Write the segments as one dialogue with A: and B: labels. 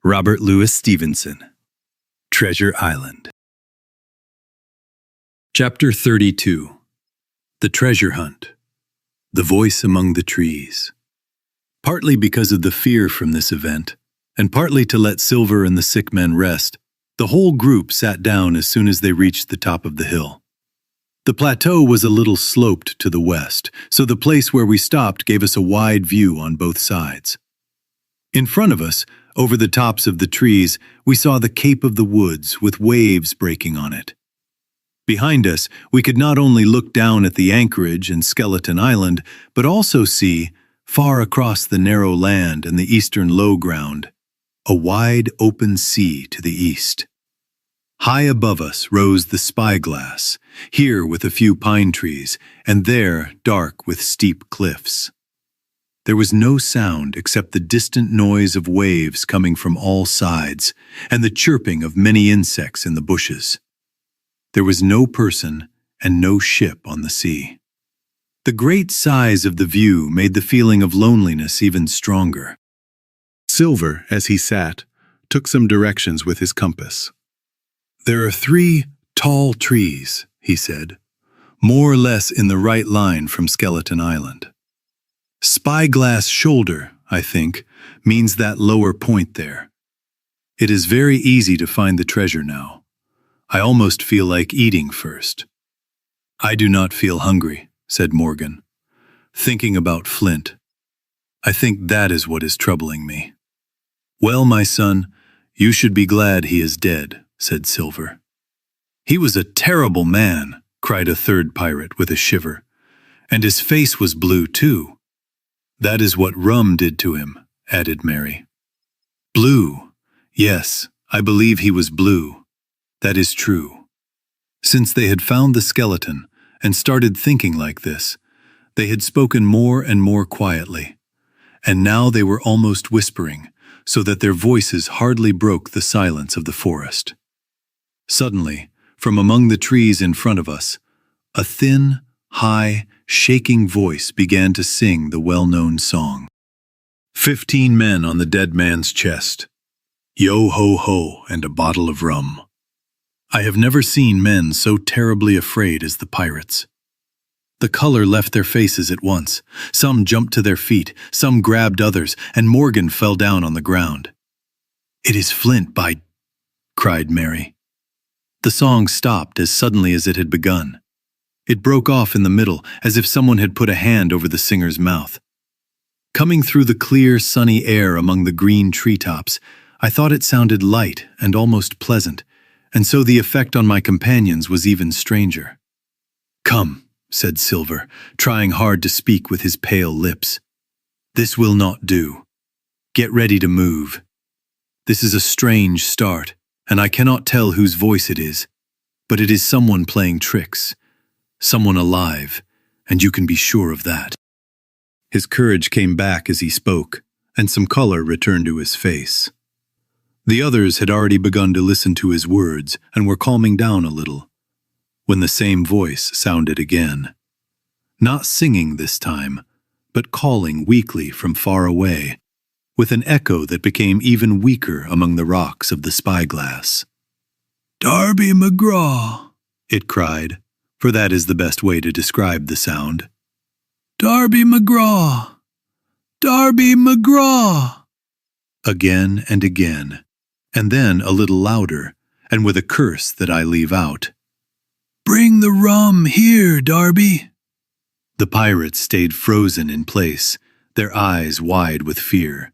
A: Robert Louis Stevenson. Treasure Island. Chapter 32. The Treasure Hunt. The Voice Among the Trees. Partly because of the fear from this event, and partly to let Silver and the sick men rest, the whole group sat down as soon as they reached the top of the hill. The plateau was a little sloped to the west, so the place where we stopped gave us a wide view on both sides. In front of us, over the tops of the trees, we saw the Cape of the Woods with waves breaking on it. Behind us, we could not only look down at the anchorage and Skeleton Island, but also see, far across the narrow land and the eastern low ground, a wide open sea to the east. High above us rose the Spyglass, here with a few pine trees, and there dark with steep cliffs. There was no sound except the distant noise of waves coming from all sides and the chirping of many insects in the bushes. There was no person and no ship on the sea. The great size of the view made the feeling of loneliness even stronger.
B: Silver, as he sat, took some directions with his compass.
A: "There are 3 tall trees," he said, "more or less in the right line from Skeleton Island. Spyglass Shoulder, I think, means that lower point there. It is very easy to find the treasure now. I almost feel like eating first." "I do not feel hungry," said Morgan, thinking about Flint. "I think that is what is troubling me." "Well, my son, you should be glad he is dead," said Silver. "He was a terrible man," cried a third pirate with a shiver. "And his face was blue, too." "That is what rum did to him," added Mary. "Blue. Yes, I believe he was blue. That is true." Since they had found the skeleton and started thinking like this, they had spoken more and more quietly, and now they were almost whispering, so that their voices hardly broke the silence of the forest. Suddenly, from among the trees in front of us, a thin, high, shaking voice began to sing the well-known song. 15 men on the dead man's chest. Yo-ho-ho and a bottle of rum. I have never seen men so terribly afraid as the pirates. The color left their faces at once. Some jumped to their feet, some grabbed others, and Morgan fell down on the ground. "It is Flint by—" cried Mary. The song stopped as suddenly as it had begun. It broke off in the middle, as if someone had put a hand over the singer's mouth. Coming through the clear, sunny air among the green treetops, I thought it sounded light and almost pleasant, and so the effect on my companions was even stranger. "Come," said Silver, trying hard to speak with his pale lips. "This will not do. Get ready to move. This is a strange start, and I cannot tell whose voice it is, but it is someone playing tricks. Someone alive, and you can be sure of that." His courage came back as he spoke, and some color returned to his face. The others had already begun to listen to his words and were calming down a little, when the same voice sounded again. Not singing this time, but calling weakly from far away, with an echo that became even weaker among the rocks of the Spyglass. "Darby McGraw," it cried, for that is the best way to describe the sound. "Darby McGraw! Darby McGraw!" Again and again, and then a little louder, and with a curse that I leave out. "Bring the rum here, Darby!" The pirates stayed frozen in place, their eyes wide with fear.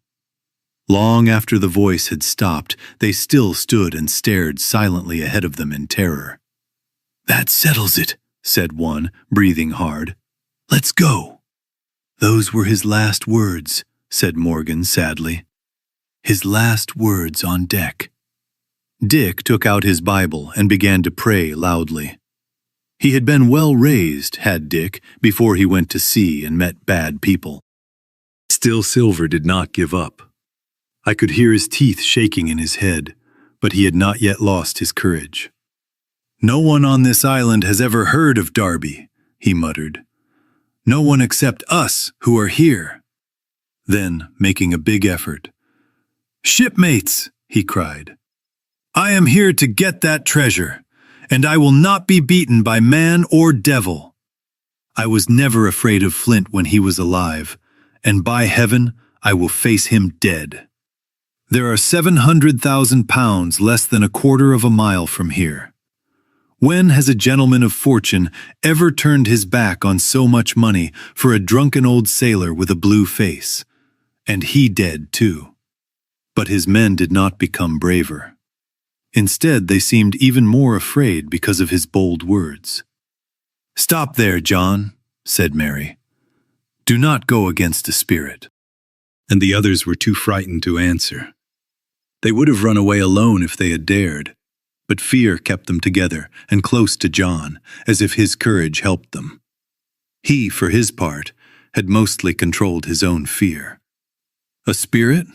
A: Long after the voice had stopped, they still stood and stared silently ahead of them in terror. "That settles it," said one, breathing hard. "Let's go." "Those were his last words," said Morgan sadly. "His last words on deck." Dick took out his Bible and began to pray loudly. He had been well raised, had Dick, before he went to sea and met bad people. Still Silver did not give up. I could hear his teeth shaking in his head, but he had not yet lost his courage. "No one on this island has ever heard of Darby," he muttered. "No one except us who are here." Then, making a big effort, "Shipmates," he cried. "I am here to get that treasure, and I will not be beaten by man or devil. I was never afraid of Flint when he was alive, and by heaven, I will face him dead. There are 700,000 pounds less than a quarter of a mile from here. When has a gentleman of fortune ever turned his back on so much money for a drunken old sailor with a blue face? And he dead, too." But his men did not become braver. Instead, they seemed even more afraid because of his bold words. "Stop there, John," said Mary. "Do not go against a spirit." And the others were too frightened to answer. They would have run away alone if they had dared, but fear kept them together and close to John, as if his courage helped them. He, for his part, had mostly controlled his own fear. "A spirit?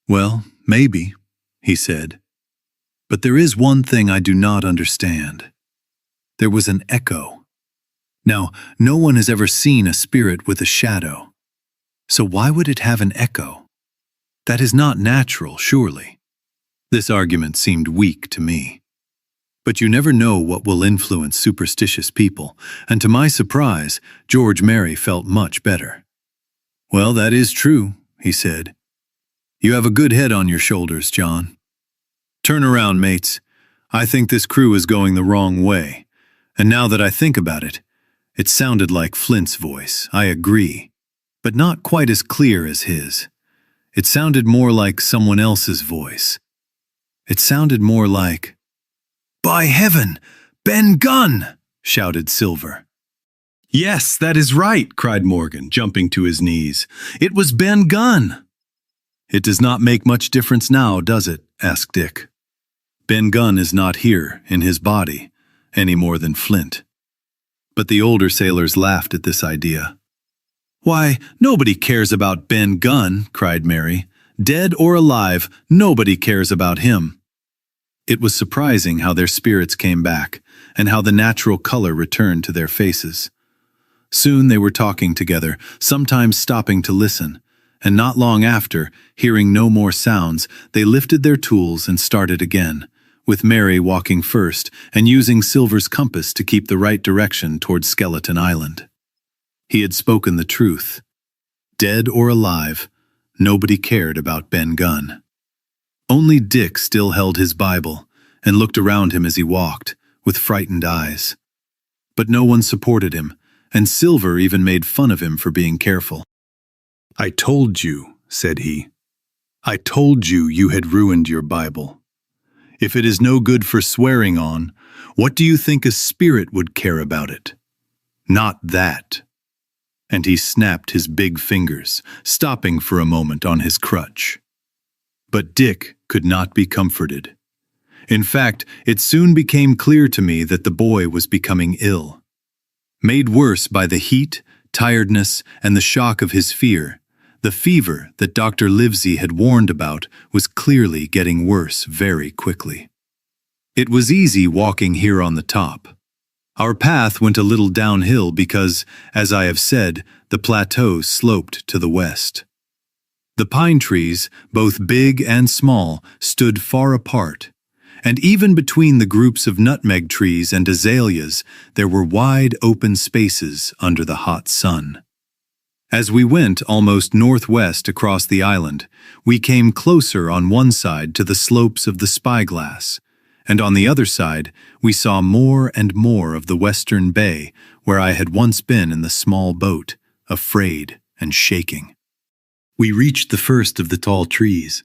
A: Well, maybe," he said. "But there is one thing I do not understand. There was an echo. Now, no one has ever seen a spirit with a shadow. So why would it have an echo? That is not natural, surely." This argument seemed weak to me. But you never know what will influence superstitious people, and to my surprise, George Merry felt much better. "Well, that is true," he said. "You have a good head on your shoulders, John. Turn around, mates. I think this crew is going the wrong way. And now that I think about it, it sounded like Flint's voice, I agree, but not quite as clear as his. It sounded more like someone else's voice. It sounded more like—" "By heaven, Ben Gunn!" shouted Silver. "Yes, that is right," cried Morgan, jumping to his knees. "It was Ben Gunn." "It does not make much difference now, does it?" asked Dick. "Ben Gunn is not here, in his body, any more than Flint." But the older sailors laughed at this idea. "Why, nobody cares about Ben Gunn," cried Mary. "Dead or alive, nobody cares about him." It was surprising how their spirits came back, and how the natural color returned to their faces. Soon they were talking together, sometimes stopping to listen, and not long after, hearing no more sounds, they lifted their tools and started again, with Mary walking first and using Silver's compass to keep the right direction towards Skeleton Island. He had spoken the truth. Dead or alive, nobody cared about Ben Gunn. Only Dick still held his Bible and looked around him as he walked, with frightened eyes. But no one supported him, and Silver even made fun of him for being careful. "I told you," said he. "I told you you had ruined your Bible. If it is no good for swearing on, what do you think a spirit would care about it? Not that." And he snapped his big fingers, stopping for a moment on his crutch. But Dick could not be comforted. In fact, it soon became clear to me that the boy was becoming ill. Made worse by the heat, tiredness, and the shock of his fear, the fever that Dr. Livesey had warned about was clearly getting worse very quickly. It was easy walking here on the top. Our path went a little downhill because, as I have said, the plateau sloped to the west. The pine trees, both big and small, stood far apart, and even between the groups of nutmeg trees and azaleas, there were wide open spaces under the hot sun. As we went almost northwest across the island, we came closer on one side to the slopes of the Spyglass, and on the other side we saw more and more of the western bay where I had once been in the small boat, afraid and shaking. We reached the first of the tall trees,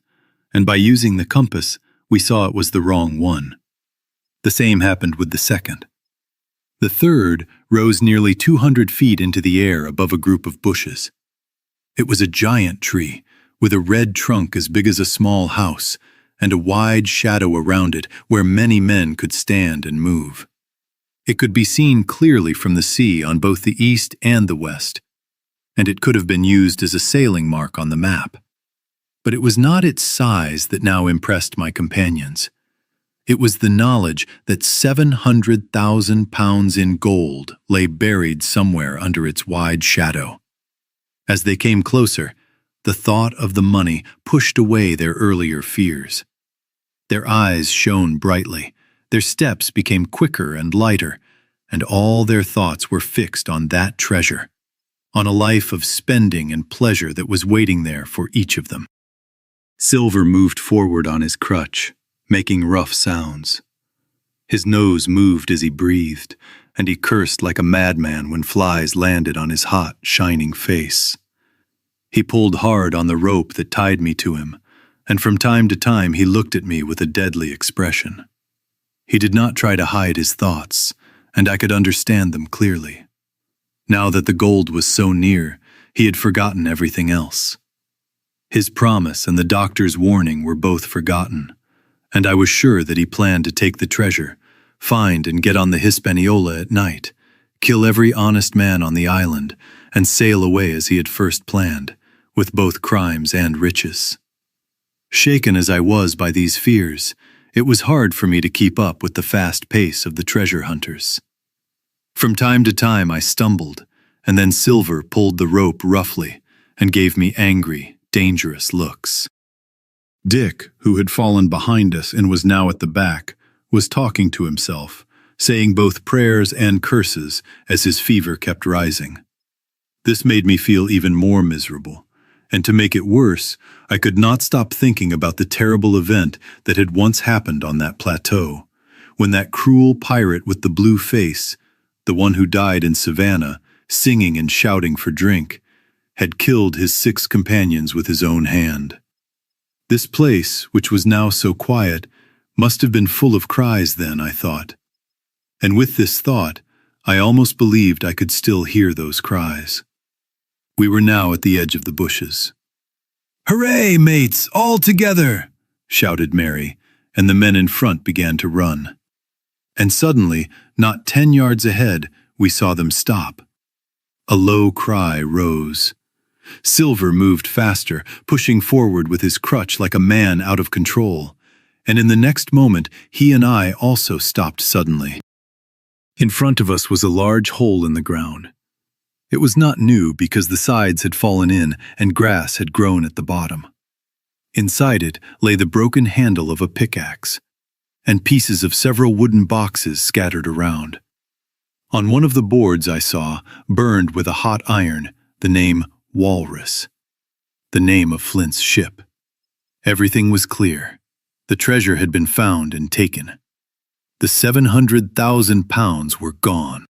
A: and by using the compass, we saw it was the wrong one. The same happened with the second. The third rose nearly 200 feet into the air above a group of bushes. It was a giant tree, with a red trunk as big as a small house, and a wide shadow around it where many men could stand and move. It could be seen clearly from the sea on both the east and the west, and it could have been used as a sailing mark on the map. But it was not its size that now impressed my companions. It was the knowledge that 700,000 pounds in gold lay buried somewhere under its wide shadow. As they came closer, the thought of the money pushed away their earlier fears. Their eyes shone brightly, their steps became quicker and lighter, and all their thoughts were fixed on that treasure, on a life of spending and pleasure that was waiting there for each of them. Silver moved forward on his crutch, making rough sounds. His nose moved as he breathed, and he cursed like a madman when flies landed on his hot, shining face. He pulled hard on the rope that tied me to him, and from time to time he looked at me with a deadly expression. He did not try to hide his thoughts, and I could understand them clearly. Now that the gold was so near, he had forgotten everything else. His promise and the doctor's warning were both forgotten, and I was sure that he planned to take the treasure, find and get on the Hispaniola at night, kill every honest man on the island, and sail away as he had first planned, with both crimes and riches. Shaken as I was by these fears, it was hard for me to keep up with the fast pace of the treasure hunters. From time to time I stumbled, and then Silver pulled the rope roughly and gave me angry, dangerous looks.
B: Dick, who had fallen behind us and was now at the back, was talking to himself, saying both prayers and curses as his fever kept rising. This made me feel even more miserable, and to make it worse, I could not stop thinking about the terrible event that had once happened on that plateau, when that cruel pirate with the blue face, the one who died in Savannah, singing and shouting for drink, had killed his 6 companions with his own hand. This place, which was now so quiet, must have been full of cries then, I thought. And with this thought, I almost believed I could still hear those cries. We were now at the edge of the bushes. "Hooray, mates, all together!" shouted Mary, and the men in front began to run. And suddenly, not 10 yards ahead, we saw them stop. A low cry rose. Silver moved faster, pushing forward with his crutch like a man out of control, and in the next moment he and I also stopped suddenly. In front of us was a large hole in the ground. It was not new because the sides had fallen in and grass had grown at the bottom. Inside it lay the broken handle of a pickaxe, and pieces of several wooden boxes scattered around. On one of the boards I saw, burned with a hot iron, the name Walrus, the name of Flint's ship. Everything was clear. The treasure had been found and taken. The 700,000 pounds were gone.